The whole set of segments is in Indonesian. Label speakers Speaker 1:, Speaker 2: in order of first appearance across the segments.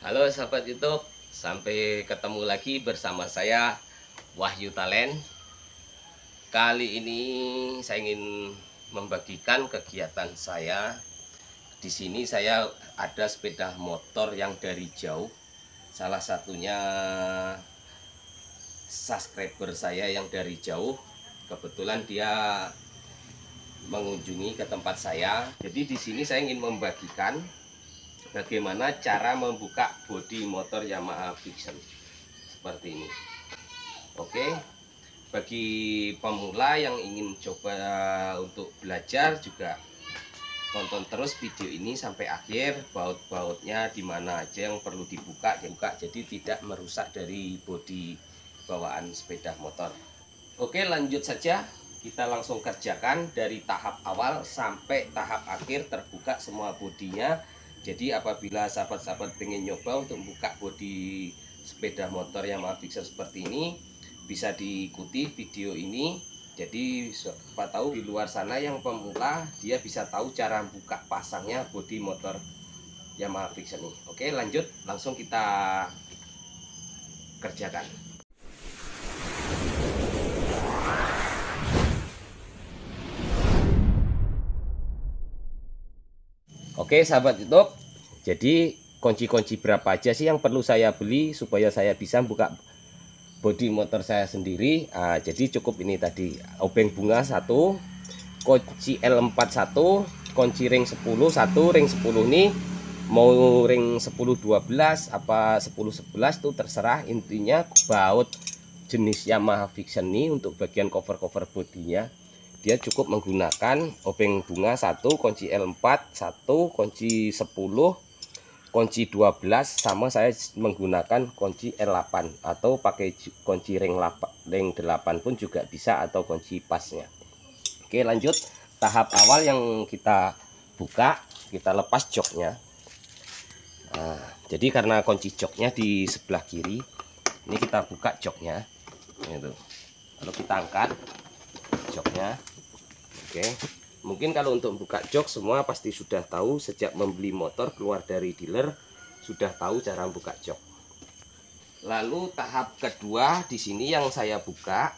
Speaker 1: Halo sahabat YouTube, sampai ketemu lagi bersama saya Wahyu Talent. Kali ini saya ingin membagikan kegiatan saya. Di sini saya ada sepeda motor yang dari jauh. Salah satunya subscriber saya yang dari jauh. Kebetulan dia mengunjungi ke tempat saya. Jadi di sini saya ingin membagikan bagaimana cara membuka bodi motor Yamaha Vision seperti ini. Oke, bagi pemula yang ingin coba untuk belajar juga tonton terus video ini sampai akhir. Baut-bautnya di mana aja yang perlu dibuka, jadi tidak merusak dari bodi bawaan sepeda motor. Oke, lanjut saja. Kita langsung kerjakan dari tahap awal sampai tahap akhir, terbuka semua bodinya. Jadi apabila sahabat-sahabat pengen nyoba untuk buka bodi sepeda motor Yamaha Vision seperti ini, bisa diikuti video ini. Jadi siapa tahu di luar sana yang pemula, dia bisa tahu cara buka pasangnya bodi motor Yamaha Vision ini. Oke, lanjut, langsung kita kerjakan. Oke sahabat YouTube, jadi kunci-kunci berapa aja sih yang perlu saya beli supaya saya bisa buka bodi motor saya sendiri? Jadi cukup ini tadi, obeng bunga 1, kunci L4 1, kunci ring 10 1, ring 10 ini mau ring 10 12 apa 10 11 tuh terserah. Intinya baut jenis Yamaha Vision ini untuk bagian cover-cover bodinya dia cukup menggunakan obeng bunga 1, kunci L4 1, kunci 10, kunci 12, sama saya menggunakan kunci L8 atau pakai kunci ring 8 pun juga bisa, atau kunci pasnya. Oke, lanjut tahap awal yang kita buka, kita lepas joknya. Jadi karena kunci joknya di sebelah kiri, ini kita buka joknya gitu. Lalu kita angkat joknya. Oke, mungkin kalau untuk buka jok semua pasti sudah tahu, sejak membeli motor keluar dari dealer sudah tahu cara buka jok. Lalu tahap kedua di sini yang saya buka,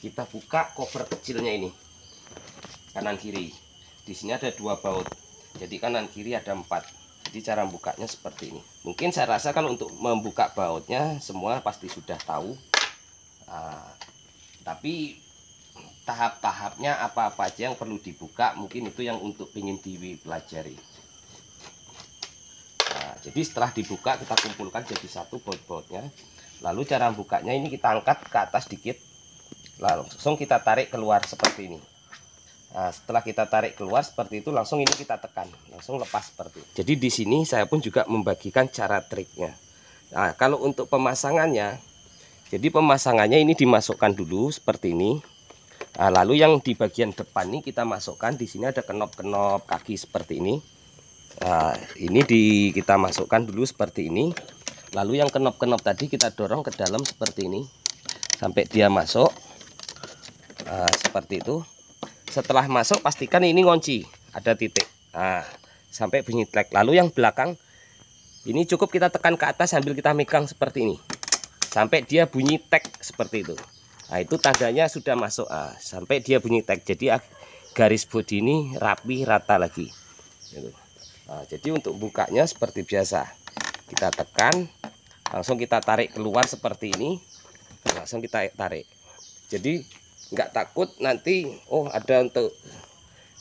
Speaker 1: kita buka cover kecilnya ini, kanan kiri. Di sini ada 2 baut, jadi kanan kiri ada 4. Jadi cara bukanya seperti ini. Mungkin saya rasa kalau untuk membuka bautnya semua pasti sudah tahu. Tapi tahap-tahapnya apa-apa aja yang perlu dibuka, mungkin itu yang untuk ingin dipelajari. Jadi setelah dibuka kita kumpulkan jadi satu baut-bautnya. Lalu cara bukanya ini kita angkat ke atas dikit, langsung kita tarik keluar seperti ini. Setelah kita tarik keluar seperti itu, langsung ini kita tekan, langsung lepas seperti itu. Jadi di sini saya pun juga membagikan cara triknya. Kalau untuk pemasangannya, jadi pemasangannya ini dimasukkan dulu seperti ini. Lalu yang di bagian depan ini kita masukkan, di sini ada kenop-kenop kaki seperti ini. Ini kita masukkan dulu seperti ini. Lalu yang kenop-kenop tadi kita dorong ke dalam seperti ini sampai dia masuk. Seperti itu. Setelah masuk pastikan ini ngunci, ada titik. Sampai bunyi klek. Lalu yang belakang ini cukup kita tekan ke atas sambil kita megang seperti ini, sampai dia bunyi tek seperti itu. Itu tandanya sudah masuk, sampai dia bunyi tek. Jadi garis bodi ini rapi rata lagi gitu. Jadi untuk bukanya seperti biasa, kita tekan, langsung kita tarik keluar seperti ini, langsung kita tarik. Jadi nggak takut nanti ada untuk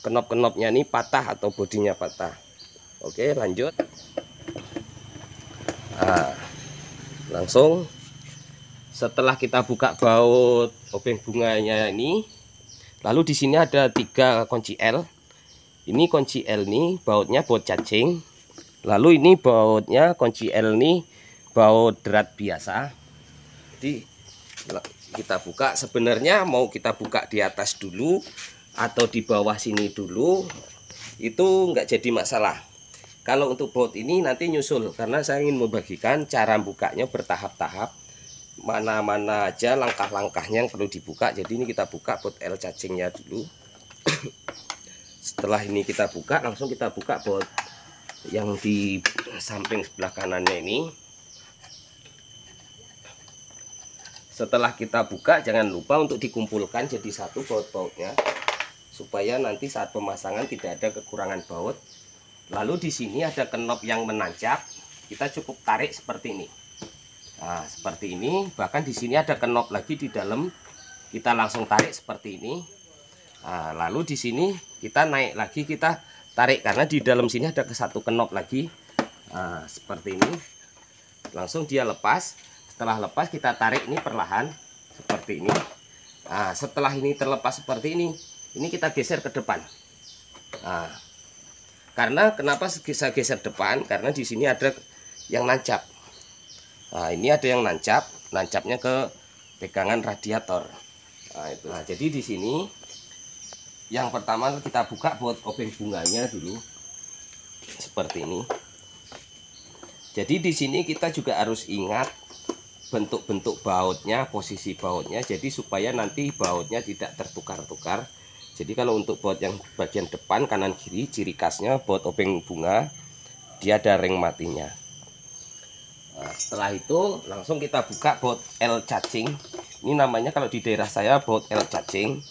Speaker 1: kenop-kenopnya ini patah atau bodinya patah. Oke, lanjut. Langsung setelah kita buka baut obeng bunganya ini, lalu di sini ada 3 kunci L. Ini kunci L ini bautnya baut cacing. Lalu ini bautnya kunci L ini baut drat biasa. Jadi kita buka, sebenarnya mau kita buka di atas dulu atau di bawah sini dulu, itu nggak jadi masalah. Kalau untuk baut ini nanti nyusul, karena saya ingin membagikan cara bukanya bertahap-tahap, mana-mana aja langkah-langkahnya yang perlu dibuka. Jadi ini kita buka baut L cacingnya dulu. Setelah ini kita buka, langsung kita buka baut yang di samping sebelah kanannya ini. Setelah kita buka, jangan lupa untuk dikumpulkan jadi satu baut-bautnya, supaya nanti saat pemasangan tidak ada kekurangan baut. Lalu di sini ada knop yang menancap, kita cukup tarik seperti ini. Nah, seperti ini. Bahkan di sini ada knop lagi di dalam, kita langsung tarik seperti ini. Nah, lalu di sini kita naik lagi, kita tarik karena di dalam sini ada satu knop lagi. Nah, seperti ini. Langsung dia lepas. Setelah lepas kita tarik ini perlahan seperti ini. Nah, setelah ini terlepas seperti ini kita geser ke depan. Nah, karena kenapa bisa geser depan? Karena di sini ada yang nancap. Nah, ini ada yang nancapnya ke pegangan radiator. Nah, itu. Nah, jadi di sini yang pertama kita buka baut obeng bunganya dulu seperti ini. Jadi di sini kita juga harus ingat bentuk-bentuk bautnya, posisi bautnya, jadi supaya nanti bautnya tidak tertukar-tukar. Jadi kalau untuk baut yang bagian depan kanan kiri, ciri khasnya baut obeng bunga dia ada ring matinya. Nah, setelah itu langsung kita buka baut L cacing. Ini namanya kalau di daerah saya baut L cacing.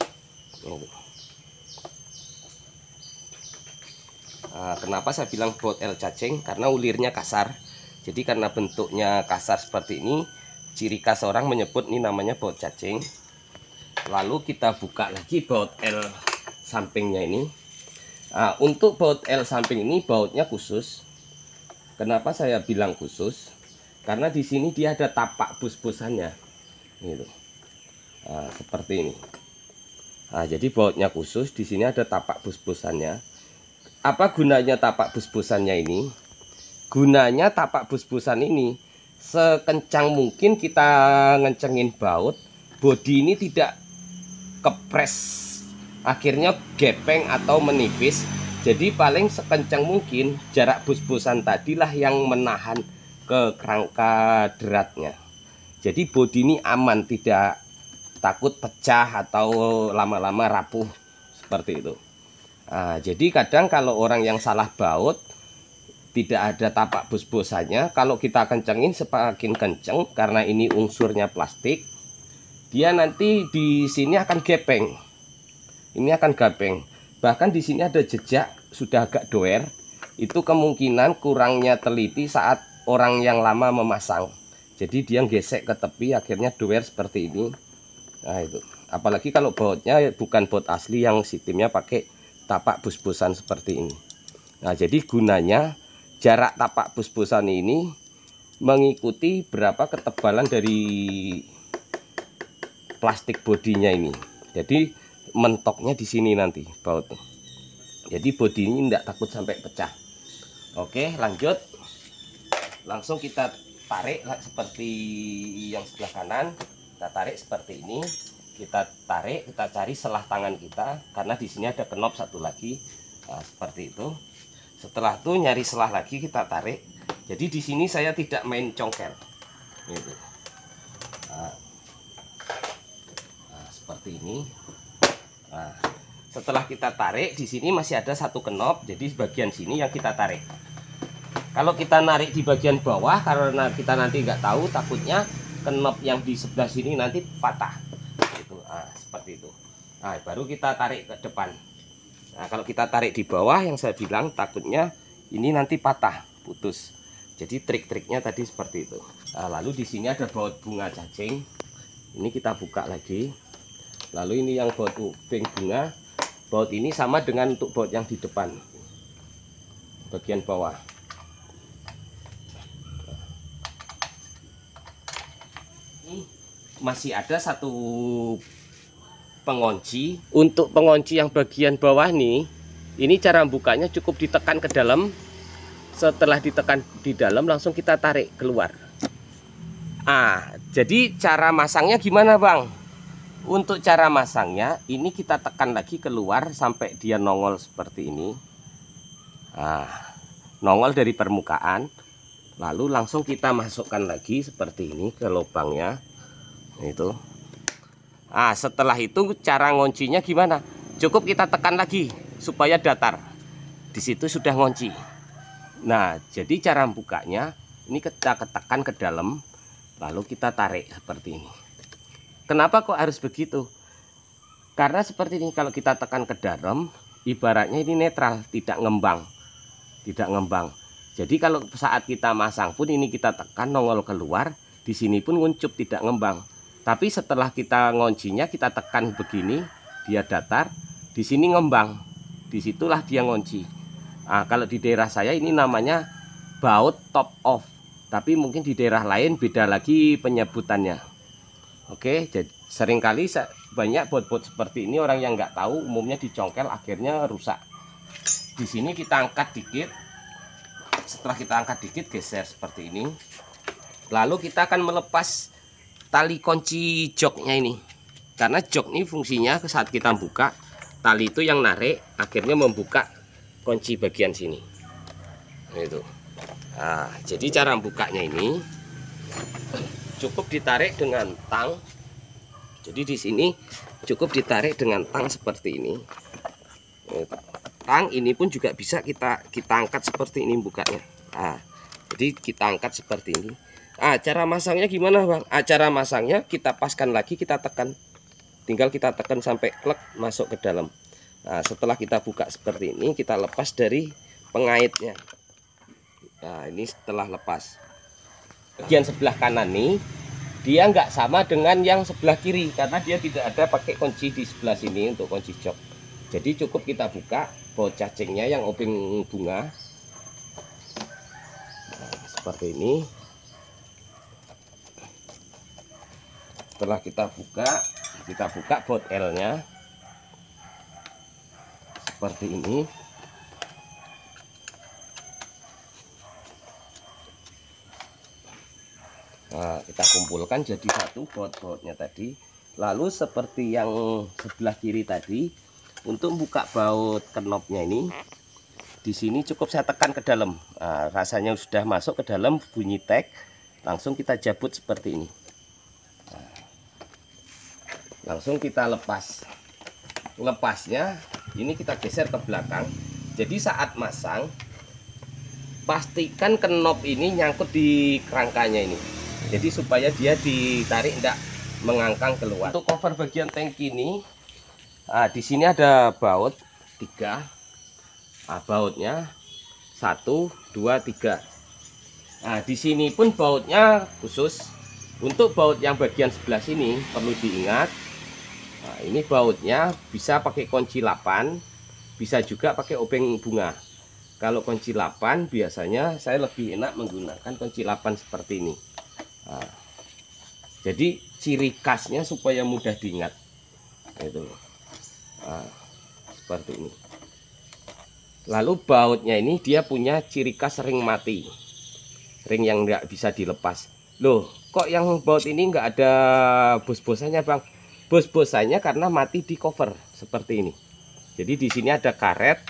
Speaker 1: Nah, kenapa saya bilang baut L cacing? Karena ulirnya kasar. Jadi karena bentuknya kasar seperti ini, ciri khas orang menyebut ini namanya baut cacing. Lalu kita buka lagi baut L sampingnya ini. Nah, untuk baut L samping ini bautnya khusus. Kenapa saya bilang khusus? Karena di sini dia ada tapak bus-busannya, gitu. Nah, seperti ini. Nah, jadi bautnya khusus. Di sini ada tapak bus-busannya. Apa gunanya tapak bus-busannya ini? Gunanya tapak bus-busan ini sekencang mungkin kita ngencengin baut, bodi ini tidak kepres, akhirnya gepeng atau menipis. Jadi paling sekencang mungkin jarak bus-busan tadilah yang menahan ke kerangka deratnya. Jadi bodi ini aman, tidak takut pecah atau lama-lama rapuh seperti itu. Nah, jadi kadang kalau orang yang salah baut, tidak ada tapak bus-busannya, kalau kita kencengin semakin kenceng karena ini unsurnya plastik, dia nanti di sini akan gepeng. Ini akan gepeng. Bahkan di sini ada jejak sudah agak doer. Itu kemungkinan kurangnya teliti saat orang yang lama memasang. Jadi dia gesek ke tepi, akhirnya doer seperti ini. Nah, itu. Apalagi kalau bautnya bukan baut asli yang sistemnya pakai tapak bus-busan seperti ini. Nah, jadi gunanya jarak tapak bus-busan ini mengikuti berapa ketebalan dari plastik bodinya ini. Jadi mentoknya di sini nanti baut. Jadi bodi ini tidak takut sampai pecah. Oke, lanjut. Langsung kita tarik seperti yang sebelah kanan. Kita tarik seperti ini. Kita tarik, kita cari selah tangan kita karena di sini ada knop satu lagi. Nah, seperti itu. Setelah itu nyari selah lagi, kita tarik. Jadi di sini saya tidak main congkel. Gitu. Nah, seperti ini. Nah, setelah kita tarik, di sini masih ada satu knop. Jadi bagian sini yang kita tarik. Kalau kita narik di bagian bawah, karena kita nanti nggak tahu, takutnya knop yang di sebelah sini nanti patah. Gitu. Nah, seperti itu. Nah, baru kita tarik ke depan. Nah, kalau kita tarik di bawah yang saya bilang takutnya ini nanti patah, putus. Jadi trik-triknya tadi seperti itu. Nah, lalu di sini ada baut bunga cacing. Ini kita buka lagi. Lalu ini yang baut obeng bunga. Baut ini sama dengan untuk baut yang di depan. Bagian bawah. Ini masih ada satu pengunci. Untuk pengunci yang bagian bawah nih, ini cara bukanya cukup ditekan ke dalam. Setelah ditekan di dalam langsung kita tarik keluar. Jadi cara masangnya gimana, Bang? Untuk cara masangnya ini kita tekan lagi keluar sampai dia nongol seperti ini. Nongol dari permukaan. Lalu langsung kita masukkan lagi seperti ini ke lubangnya. Itu. Setelah itu cara ngoncinya gimana? Cukup kita tekan lagi supaya datar. Di situ sudah ngunci. Nah, jadi cara bukanya ini kita tekan ke dalam, lalu kita tarik seperti ini. Kenapa kok harus begitu? Karena seperti ini, kalau kita tekan ke dalam, ibaratnya ini netral, tidak ngembang. Tidak ngembang. Jadi kalau saat kita masang pun ini kita tekan nongol keluar, di sini pun nguncup tidak ngembang. Tapi setelah kita ngoncinya, kita tekan begini, dia datar, di sini ngembang. Disitulah dia ngunci. Nah, kalau di daerah saya ini namanya baut top off, tapi mungkin di daerah lain beda lagi penyebutannya. Oke, jadi seringkali banyak baut-baut seperti ini orang yang nggak tahu umumnya dicongkel, akhirnya rusak. Di sini kita angkat dikit. Setelah kita angkat dikit, geser seperti ini. Lalu kita akan melepas tali kunci joknya ini. Karena jok ini fungsinya saat kita buka, tali itu yang narik, akhirnya membuka kunci bagian sini. Itu. Nah, jadi cara bukanya ini cukup ditarik dengan tang. Jadi di sini cukup ditarik dengan tang seperti ini. Tang ini pun juga bisa kita angkat seperti ini bukanya. Nah, jadi kita angkat seperti ini. Ah, cara masangnya gimana, Bang? Ah, cara masangnya kita paskan lagi, kita tekan. Tinggal kita tekan sampai klek masuk ke dalam. Nah, setelah kita buka seperti ini, kita lepas dari pengaitnya. Nah, ini setelah lepas. Bagian sebelah kanan nih, dia nggak sama dengan yang sebelah kiri, karena dia tidak ada pakai kunci di sebelah sini untuk kunci jok. Jadi cukup kita buka baut cacingnya yang obeng bunga. Nah, seperti ini. Setelah kita buka baut L-nya. Seperti ini. Nah, kita kumpulkan jadi satu baut-bautnya tadi. Lalu seperti yang sebelah kiri tadi, untuk buka baut knopnya ini, di sini cukup saya tekan ke dalam. Nah, rasanya sudah masuk ke dalam, bunyi tek, langsung kita jabut seperti ini. Nah, langsung kita lepas. Lepasnya ini kita geser ke belakang. Jadi saat masang, pastikan knop ini nyangkut di kerangkanya ini. Jadi supaya dia ditarik tidak mengangkang keluar. Untuk cover bagian tangki ini, nah, di sini ada baut 3. Nah, bautnya 1, 2, 3. Nah, di sini pun bautnya khusus. Untuk baut yang bagian sebelah sini perlu diingat. Nah, ini bautnya bisa pakai kunci 8, bisa juga pakai obeng bunga. Kalau kunci 8 biasanya saya lebih enak menggunakan kunci 8 seperti ini. Nah, jadi ciri khasnya supaya mudah diingat. Itu. Nah, seperti ini. Lalu bautnya ini dia punya ciri khas ring mati. Ring yang nggak bisa dilepas. Loh, kok yang baut ini nggak ada bos-bosannya, Bang? Bos-bosannya karena mati di cover seperti ini. Jadi di sini ada karet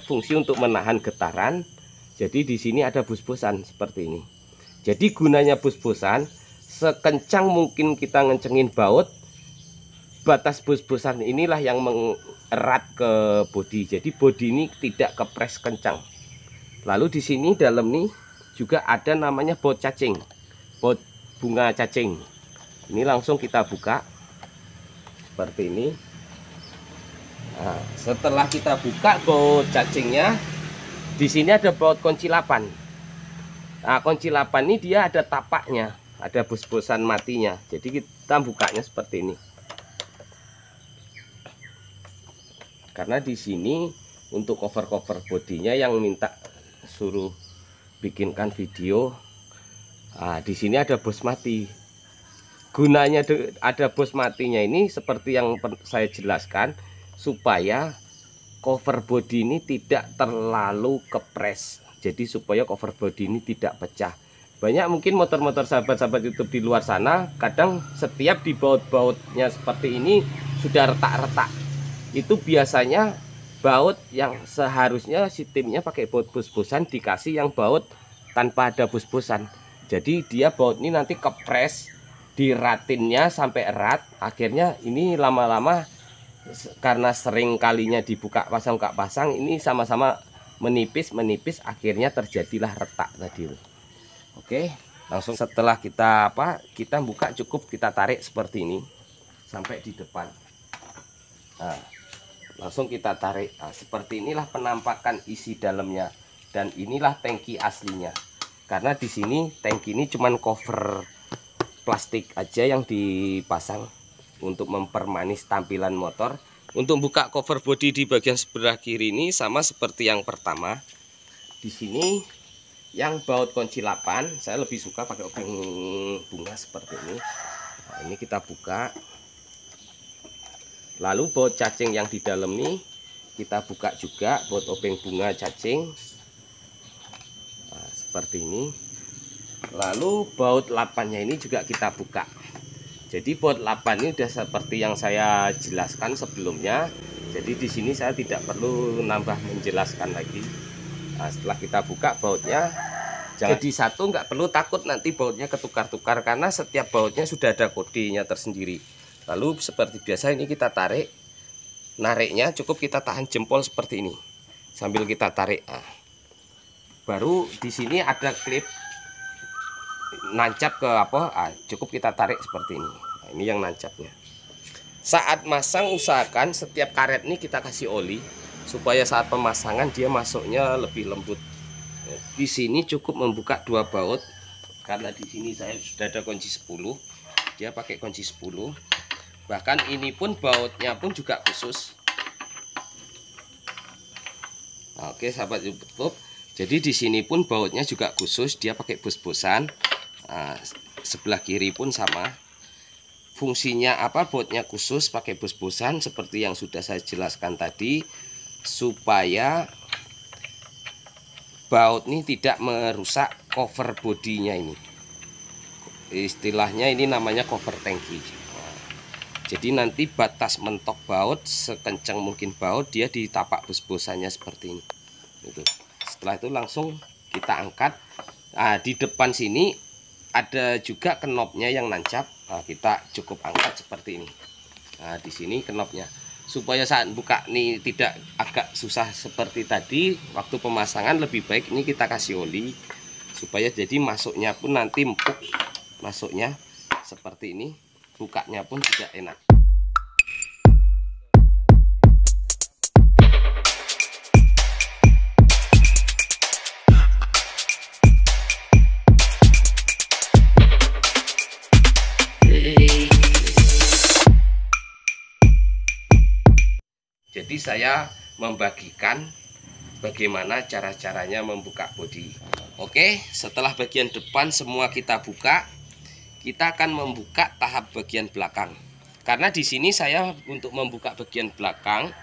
Speaker 1: fungsi untuk menahan getaran. Jadi di sini ada bos-bosan seperti ini. Jadi gunanya bos-bosan, sekencang mungkin kita ngencengin baut, batas bos-bosan inilah yang mengerat ke bodi. Jadi bodi ini tidak kepres kencang. Lalu di sini dalam nih juga ada namanya baut cacing, baut bunga cacing. Ini langsung kita buka. Seperti ini. Nah, setelah kita buka baut cacingnya, di sini ada baut kunci 8. Nah, kunci 8 ini dia ada tapaknya, ada bos-bosan matinya. Jadi kita bukanya seperti ini. Karena di sini untuk cover-cover bodinya yang minta suruh bikinkan video. Nah, di sini ada bos mati. Gunanya ada bos matinya ini seperti yang saya jelaskan, supaya cover body ini tidak terlalu kepres. Jadi supaya cover body ini tidak pecah. Banyak mungkin motor-motor sahabat-sahabat YouTube di luar sana, kadang setiap di baut-bautnya seperti ini sudah retak-retak. Itu biasanya baut yang seharusnya sistemnya pakai baut bos-bosan, dikasih yang baut tanpa ada bos-bosan. Jadi dia baut ini nanti kepres, diratinnya sampai erat, akhirnya ini lama-lama karena sering kalinya dibuka pasang ini sama-sama menipis akhirnya terjadilah retak tadi. Oke, langsung setelah kita buka, cukup kita tarik seperti ini sampai di depan. Nah, langsung kita tarik. Nah, seperti inilah penampakan isi dalamnya, dan inilah tangki aslinya. Karena di sini tangki ini cuman cover plastik aja yang dipasang untuk mempermanis tampilan motor. Untuk buka cover bodi di bagian sebelah kiri ini sama seperti yang pertama. Di sini yang baut kunci 8, saya lebih suka pakai obeng bunga seperti ini. Nah, ini kita buka. Lalu baut cacing yang di dalam ini kita buka juga, baut obeng bunga cacing. Nah, seperti ini. Lalu baut 8-nya ini juga kita buka. Jadi baut 8 ini sudah seperti yang saya jelaskan sebelumnya. Jadi di sini saya tidak perlu nambah menjelaskan lagi. Nah, setelah kita buka bautnya, jangan jadi satu, nggak perlu takut nanti bautnya ketukar-tukar, karena setiap bautnya sudah ada kodenya tersendiri. Lalu seperti biasa ini kita tarik. Nariknya cukup kita tahan jempol seperti ini sambil kita tarik. Nah, baru di sini ada klip nancap ke cukup kita tarik seperti ini. Nah, ini yang nancapnya. Saat masang usahakan setiap karet ini kita kasih oli supaya saat pemasangan dia masuknya lebih lembut. Di sini cukup membuka 2 baut, karena di sini saya sudah ada kunci 10, dia pakai kunci 10. Bahkan ini pun bautnya pun juga khusus. Oke sahabat YouTube, jadi di sini pun bautnya juga khusus, dia pakai bus-busan. Nah, sebelah kiri pun sama. Fungsinya bautnya khusus pakai bus-busan seperti yang sudah saya jelaskan tadi, supaya baut ini tidak merusak cover bodinya ini. Istilahnya ini namanya cover tangki. Nah, jadi nanti batas mentok baut, sekencang mungkin baut, dia ditapak bus-busannya seperti ini. Setelah itu langsung kita angkat. Nah, di depan sini ada juga knopnya yang nancap. Nah, kita cukup angkat seperti ini. Nah, di sini knopnya, supaya saat buka nih tidak agak susah seperti tadi waktu pemasangan. Lebih baik ini kita kasih oli supaya jadi masuknya pun nanti empuk, masuknya seperti ini, bukanya pun tidak enak. Jadi saya membagikan bagaimana cara-caranya membuka bodi. Oke, setelah bagian depan semua kita buka, kita akan membuka tahap bagian belakang. Karena di sini saya untuk membuka bagian belakang,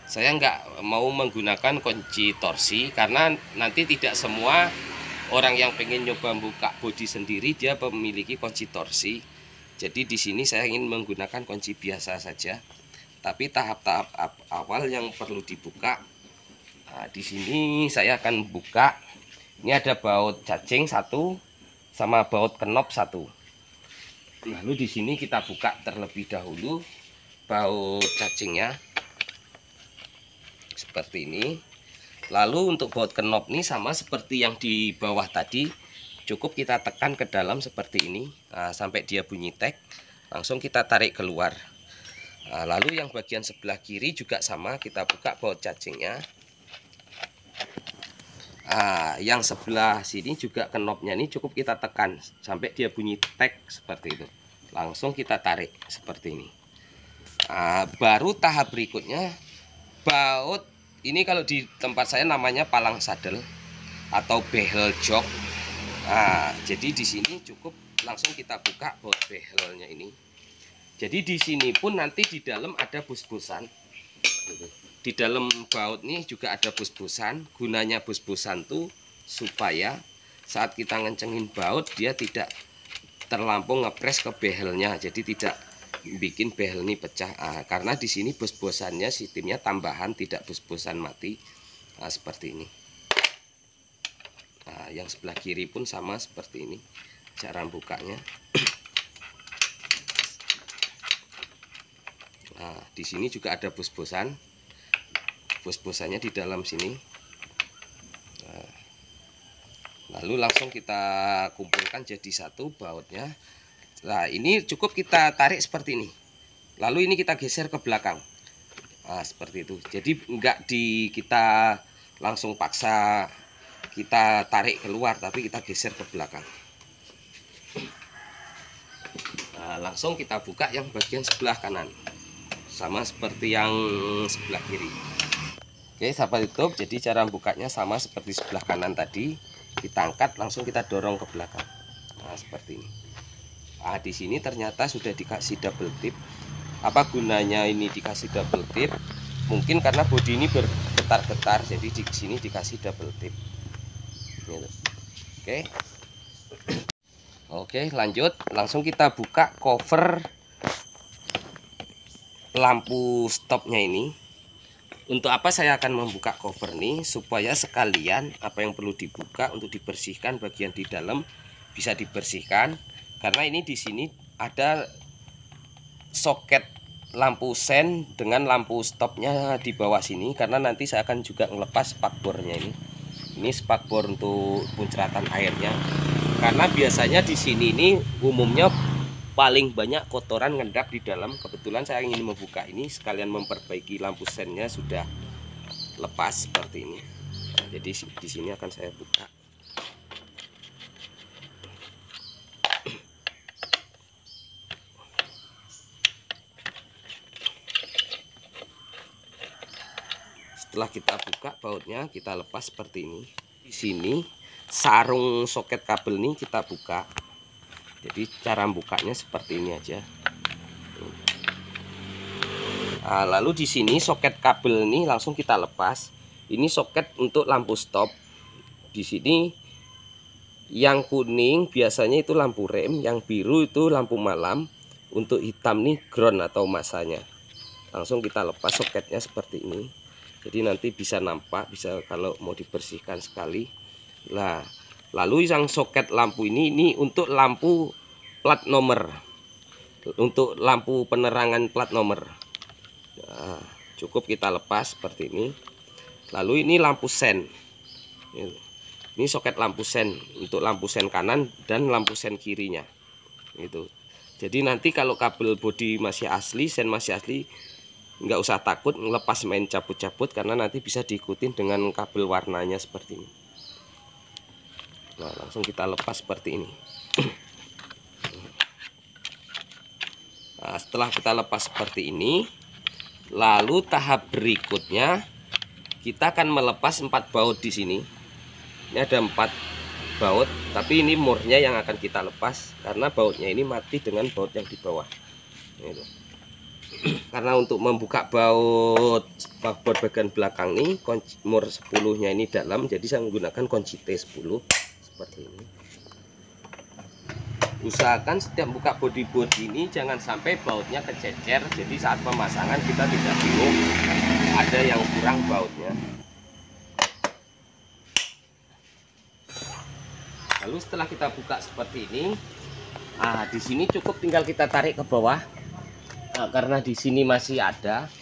Speaker 1: saya nggak mau menggunakan kunci torsi, karena nanti tidak semua orang yang pengen nyoba buka bodi sendiri dia memiliki kunci torsi. Jadi di sini saya ingin menggunakan kunci biasa saja. Tapi tahap-tahap awal yang perlu dibuka. Nah, di sini saya akan buka. Ini ada baut cacing 1 sama baut kenop 1. Lalu di sini kita buka terlebih dahulu baut cacingnya seperti ini. Lalu untuk baut kenop ini sama seperti yang di bawah tadi, cukup kita tekan ke dalam seperti ini. Nah, sampai dia bunyi tek, langsung kita tarik keluar. Nah, lalu yang bagian sebelah kiri juga sama, kita buka baut cacingnya. Nah, yang sebelah sini juga knopnya ini cukup kita tekan sampai dia bunyi tek seperti itu. Langsung kita tarik seperti ini. Nah, baru tahap berikutnya baut ini, kalau di tempat saya namanya palang sadel atau behel jok. Nah, jadi di sini cukup langsung kita buka baut behelnya ini. Jadi di sini pun nanti di dalam ada bus-busan. Di dalam baut ini juga ada bus-busan. Gunanya bus-busan tuh supaya saat kita ngencengin baut dia tidak terlampau ngepres ke behelnya. Jadi tidak bikin behel ini pecah. Karena di sini bus-busannya sistemnya tambahan, tidak bus-busan mati. Nah, seperti ini. Nah, yang sebelah kiri pun sama seperti ini cara bukanya. Nah, di sini juga ada bus-busan. Bus-busannya di dalam sini. Lalu langsung kita kumpulkan jadi satu bautnya. Nah, ini cukup kita tarik seperti ini. Lalu ini kita geser ke belakang. Nah, seperti itu. Jadi enggak kita langsung paksa kita tarik keluar, tapi kita geser ke belakang. Nah, langsung kita buka yang bagian sebelah kanan. Sama seperti yang sebelah kiri. Oke, sahabat YouTube, jadi cara bukanya sama seperti sebelah kanan tadi. Kita angkat, langsung kita dorong ke belakang. Nah, seperti ini. Nah, di sini ternyata sudah dikasih double tip. Apa gunanya ini dikasih double tip? Mungkin karena bodi ini bergetar-getar, jadi di sini dikasih double tip. Gitu. Oke. Oke, lanjut. Langsung kita buka cover lampu stopnya ini. Untuk apa saya akan membuka cover ini? Supaya sekalian apa yang perlu dibuka untuk dibersihkan bagian di dalam bisa dibersihkan. Karena ini di sini ada soket lampu sen dengan lampu stopnya di bawah sini. Karena nanti saya akan juga ngelepas spakbornya ini. Ini spakbor untuk muncratan airnya. Karena biasanya di sini ini umumnya paling banyak kotoran ngendap di dalam. Kebetulan saya ingin membuka ini sekalian memperbaiki lampu sennya sudah lepas seperti ini. Nah, jadi di sini akan saya buka. Setelah kita buka bautnya, kita lepas seperti ini. Di sini sarung soket kabel ini kita buka. Jadi cara bukanya seperti ini aja. Nah, lalu di sini soket kabel ini langsung kita lepas. Ini soket untuk lampu stop. Di sini yang kuning biasanya itu lampu rem, yang biru itu lampu malam, untuk hitam nih ground atau masanya. Langsung kita lepas soketnya seperti ini. Jadi nanti bisa nampak, bisa kalau mau dibersihkan sekali. Nah, lalu yang soket lampu ini untuk lampu plat nomor, untuk lampu penerangan plat nomor. Nah, cukup kita lepas seperti ini. Lalu ini lampu sen. Ini soket lampu sen untuk lampu sen kanan dan lampu sen kirinya. Itu. Jadi nanti kalau kabel bodi masih asli, sen masih asli, nggak usah takut ngelepas main cabut-cabut karena nanti bisa diikutin dengan kabel warnanya seperti ini. Nah, langsung kita lepas seperti ini. Nah, setelah kita lepas seperti ini, lalu tahap berikutnya kita akan melepas 4 baut di sini. Ini ada 4 baut, tapi ini murnya yang akan kita lepas karena bautnya ini mati dengan baut yang di bawah. Gitu. Karena untuk membuka baut spakbor bagian belakang ini mur 10-nya ini dalam, jadi saya menggunakan kunci T10 seperti ini. Usahakan setiap buka bodi-bodi ini jangan sampai bautnya kececer, jadi saat pemasangan kita tidak bingung ada yang kurang bautnya. Lalu setelah kita buka seperti ini, di sini cukup tinggal kita tarik ke bawah. Nah, karena di sini masih ada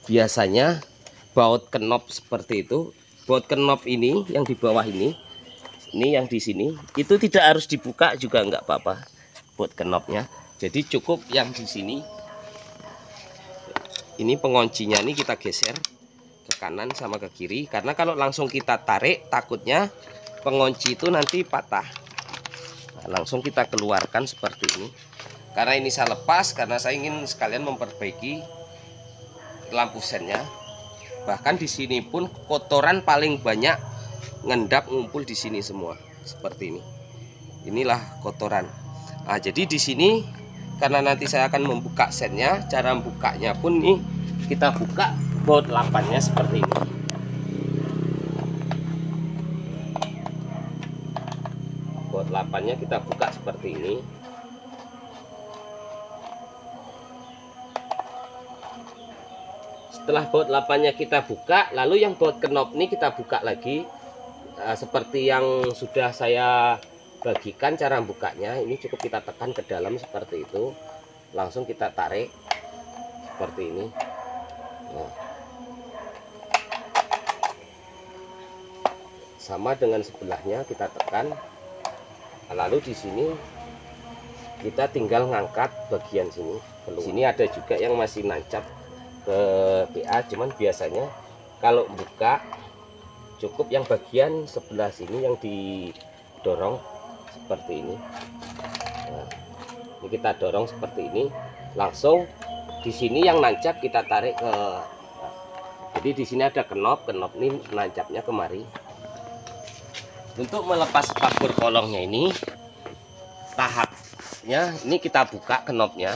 Speaker 1: biasanya baut kenop seperti itu. Baut kenop ini yang di bawah ini yang di sini itu tidak harus dibuka juga nggak apa-apa baut kenopnya. Jadi cukup yang di sini. Ini penguncinya ini kita geser ke kanan sama ke kiri karena kalau langsung kita tarik takutnya pengunci itu nanti patah. Nah, langsung kita keluarkan seperti ini. Karena ini saya lepas karena saya ingin sekalian memperbaiki lampu sennya. Bahkan di sini pun kotoran paling banyak ngendap ngumpul di sini semua seperti ini. Inilah kotoran. Nah, jadi di sini karena nanti saya akan membuka sennya, cara bukanya pun nih kita buka baut 8-nya seperti ini. Baut 8-nya kita buka seperti ini. Setelah baut 8-nya kita buka, lalu yang baut kenop ini kita buka lagi. Seperti yang sudah saya bagikan cara bukanya, ini cukup kita tekan ke dalam seperti itu. Langsung kita tarik seperti ini. Nah, sama dengan sebelahnya kita tekan. Lalu di sini kita tinggal ngangkat bagian sini. Di sini ada juga yang masih nancap ke PA, cuman biasanya kalau buka cukup yang bagian sebelah sini yang didorong seperti ini. Nah, ini kita dorong seperti ini, langsung di sini yang nancap kita tarik ke. Jadi di sini ada kenop ini nancapnya kemari. Untuk melepas spakbor kolongnya ini, tahapnya ini kita buka kenopnya.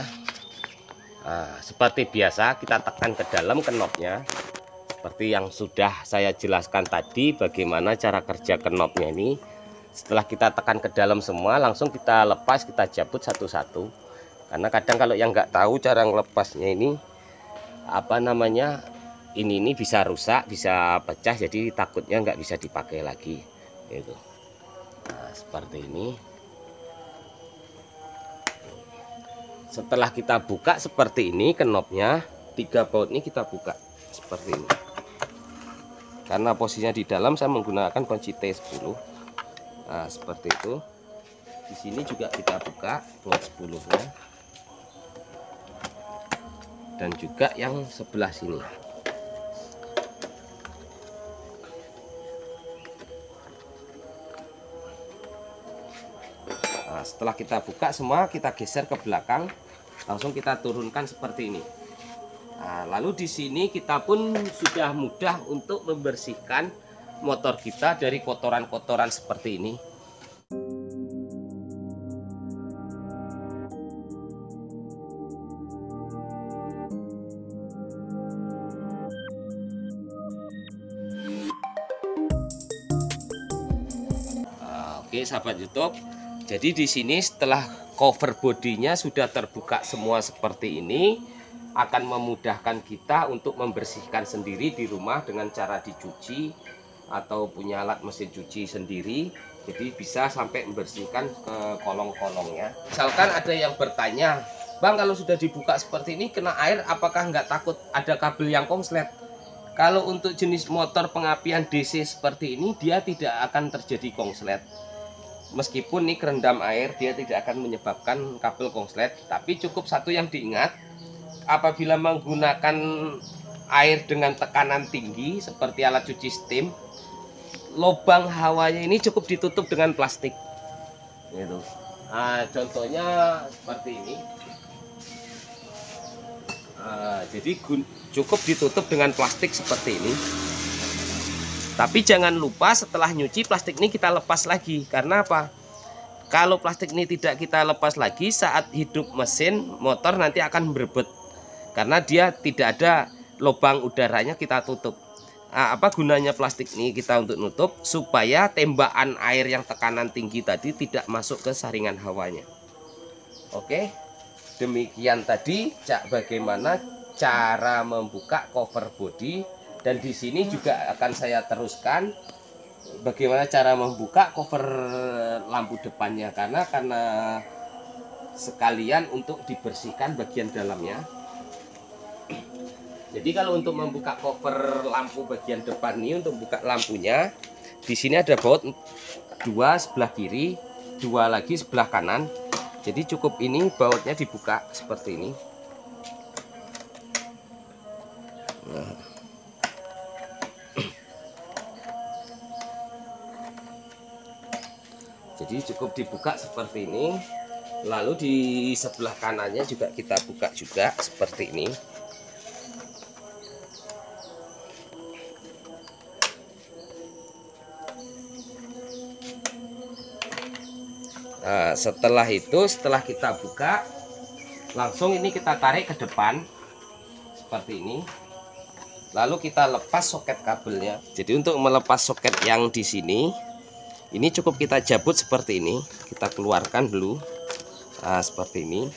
Speaker 1: Nah, seperti biasa kita tekan ke dalam kenopnya. Seperti yang sudah saya jelaskan tadi, bagaimana cara kerja kenopnya ini. Setelah kita tekan ke dalam semua, langsung kita lepas, kita cabut satu-satu. Karena kadang kalau yang nggak tahu cara ngelepasnya ini, apa namanya, ini bisa rusak, bisa pecah, jadi takutnya nggak bisa dipakai lagi gitu. Nah, seperti ini. Setelah kita buka seperti ini kenopnya, 3 baut ini kita buka seperti ini. Karena posisinya di dalam, saya menggunakan kunci T10. Nah, seperti itu. Di sini juga kita buka baut 10-nya. Dan juga yang sebelah sini. Nah, setelah kita buka semua, kita geser ke belakang, langsung kita turunkan seperti ini. Nah, lalu di sini kita pun sudah mudah untuk membersihkan motor kita dari kotoran-kotoran seperti ini. Oke, sahabat YouTube. Jadi di sini setelah cover bodinya sudah terbuka semua seperti ini, akan memudahkan kita untuk membersihkan sendiri di rumah dengan cara dicuci atau punya alat mesin cuci sendiri. Jadi bisa sampai membersihkan ke kolong-kolongnya. Misalkan ada yang bertanya, Bang, kalau sudah dibuka seperti ini kena air, apakah nggak takut ada kabel yang konslet? Kalau untuk jenis motor pengapian DC seperti ini, dia tidak akan terjadi konslet. Meskipun ini kerendam air, dia tidak akan menyebabkan kabel konslet. Tapi cukup satu yang diingat, apabila menggunakan air dengan tekanan tinggi seperti alat cuci steam, lubang hawanya ini cukup ditutup dengan plastik. Gitu. Nah, contohnya seperti ini. Jadi cukup ditutup dengan plastik seperti ini. Tapi jangan lupa setelah nyuci plastik ini kita lepas lagi. Karena apa? Kalau plastik ini tidak kita lepas lagi, saat hidup mesin motor nanti akan berebut. Karena dia tidak ada lubang udaranya, kita tutup. Nah, apa gunanya plastik ini kita untuk nutup? Supaya tembakan air yang tekanan tinggi tadi tidak masuk ke saringan hawanya. Oke, demikian tadi bagaimana cara membuka cover body. Dan di sini juga akan saya teruskan bagaimana cara membuka cover lampu depannya, karena sekalian untuk dibersihkan bagian dalamnya. Jadi kalau untuk membuka cover lampu bagian depan ini, untuk buka lampunya, di sini ada baut 2 sebelah kiri, 2 lagi sebelah kanan. Jadi cukup ini bautnya dibuka seperti ini. Nah. Jadi cukup dibuka seperti ini. Lalu di sebelah kanannya juga kita buka juga seperti ini. Nah, setelah itu, setelah kita buka, langsung ini kita tarik ke depan seperti ini. Lalu kita lepas soket kabelnya. Jadi untuk melepas soket yang di sini, ini cukup kita jabut seperti ini. Kita keluarkan dulu. Nah, seperti ini,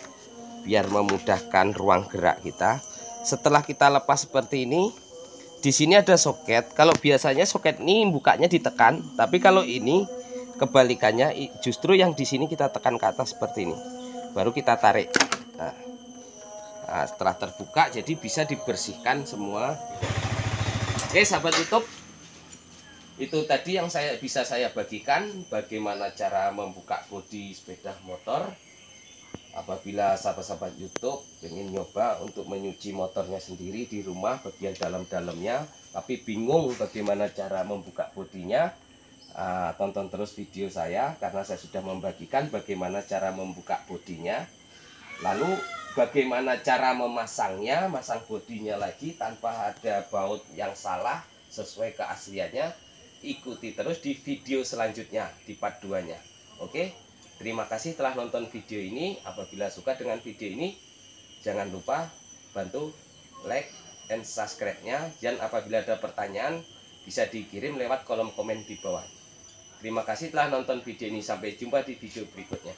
Speaker 1: biar memudahkan ruang gerak kita. Setelah kita lepas seperti ini, di sini ada soket. Kalau biasanya soket ini bukanya ditekan, tapi kalau ini kebalikannya, justru yang di sini kita tekan ke atas seperti ini. Baru kita tarik. Nah, setelah terbuka, jadi bisa dibersihkan semua. Oke, sahabat YouTube, Itu tadi yang bisa saya bagikan, bagaimana cara membuka bodi sepeda motor. Apabila sahabat-sahabat YouTube ingin nyoba untuk menyuci motornya sendiri di rumah bagian dalam-dalamnya, tapi bingung bagaimana cara membuka bodinya, tonton terus video saya karena saya sudah membagikan bagaimana cara membuka bodinya. Lalu bagaimana cara memasangnya, masang bodinya lagi tanpa ada baut yang salah sesuai keasliannya. Ikuti terus di video selanjutnya, di part 2-nya. Oke, terima kasih telah nonton video ini. Apabila suka dengan video ini, jangan lupa bantu like dan subscribe-nya. Dan apabila ada pertanyaan, bisa dikirim lewat kolom komen di bawah. Terima kasih telah nonton video ini. Sampai jumpa di video berikutnya.